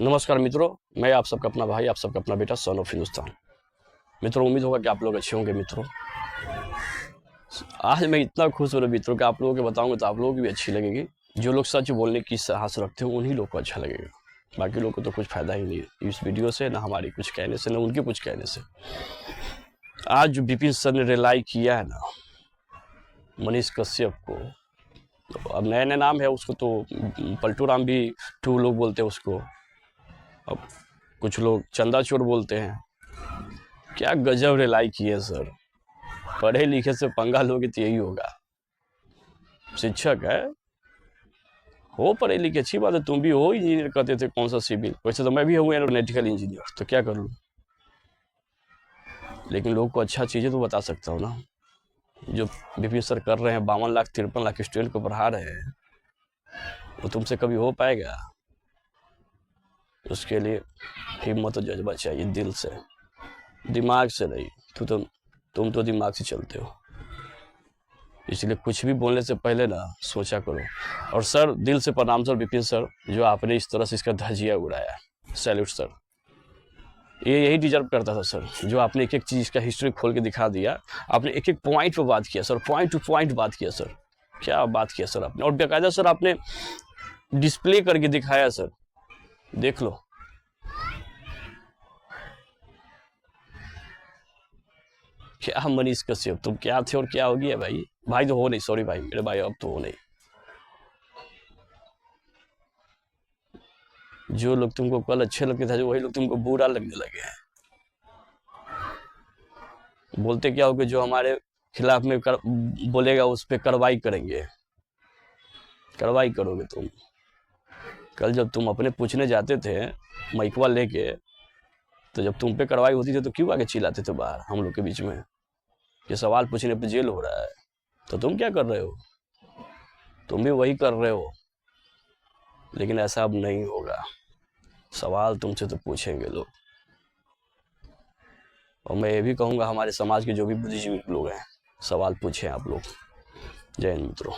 नमस्कार मित्रों, मैं आप सबका अपना भाई, आप सबका अपना बेटा सन ऑफ हिंदुस्तान। मित्रों, उम्मीद होगा कि आप लोग अच्छे होंगे। मित्रों, आज मैं इतना खुश हो रहा मित्रों कि आप लोगों को बताऊंगा तो आप लोगों की भी अच्छी लगेगी। जो लोग सच बोलने की साहस रखते हो उन्हीं लोग को अच्छा लगेगा, बाकी लोग को तो कुछ फायदा ही नहीं है इस वीडियो से, ना हमारी कुछ कहने से, ना उनके कुछ कहने से। आज जो विपिन सर ने रिलाई किया है ना मनीष कश्यप को, तो अब नया नया नाम है उसको, तो पलटू राम भी टू लोग बोलते हैं उसको, अब कुछ लोग चंदा चोर बोलते हैं। क्या गजब रिलाई की है सर। पढ़े लिखे से पंगा लोगे तो यही होगा। शिक्षक है, हो पढ़े लिखे, अच्छी बात है। तुम भी हो, इंजीनियर कहते थे, कौन सा सिविल, वैसे तो मैं भी हूँ एरोनॉटिकल इंजीनियर, तो क्या कर लूँ, लेकिन लोग को अच्छा चीज़ें तो बता सकता हूँ ना। जो विपिन सर कर रहे हैं, 52 लाख 53 लाख स्टूडेंट को पढ़ा रहे हैं, वो तुमसे कभी हो पाएगा? उसके लिए हिम्मत और जज्बा चाहिए, दिल से, दिमाग से नहीं। तुम तो दिमाग से चलते हो, इसलिए कुछ भी बोलने से पहले ना सोचा करो। और सर, दिल से प्रणाम सर विपिन सर, जो आपने इस तरह से इसका धजिया उड़ाया, सैल्यूट सर। ये यही डिजर्व करता था सर, जो आपने एक एक चीज़ का हिस्ट्री खोल के दिखा दिया। आपने एक एक पॉइंट पे बात किया सर, पॉइंट टू पॉइंट बात किया सर। क्या बात किया सर आपने, और बेकायदा सर आपने डिस्प्ले करके दिखाया सर, देख लो। क्या मनीष कश्यप, तुम क्या थे और क्या हो गया भाई? भाई तो हो नहीं, सॉरी भाई, मेरे भाई अब तो हो नहीं। जो लोग तुमको कल अच्छे लगते थे, वही लोग तुमको बुरा लगने लगे हैं। बोलते क्या हो कि जो हमारे खिलाफ में बोलेगा उस पर कार्रवाई करेंगे। कार्रवाई करोगे तुम? कल जब तुम अपने पूछने जाते थे माइकवा लेके, तो जब तुम पे कार्रवाई होती थी तो क्यों आके चिल्लाते थे बाहर हम लोग के बीच में कि सवाल पूछने पे जेल हो रहा है? तो तुम क्या कर रहे हो? तुम भी वही कर रहे हो, लेकिन ऐसा अब नहीं होगा। सवाल तुमसे तो पूछेंगे लोग। और मैं ये भी कहूँगा, हमारे समाज के जो भी बुद्धिजीवी लोग हैं, सवाल पूछें आप लोग। जय हिंद मित्रों।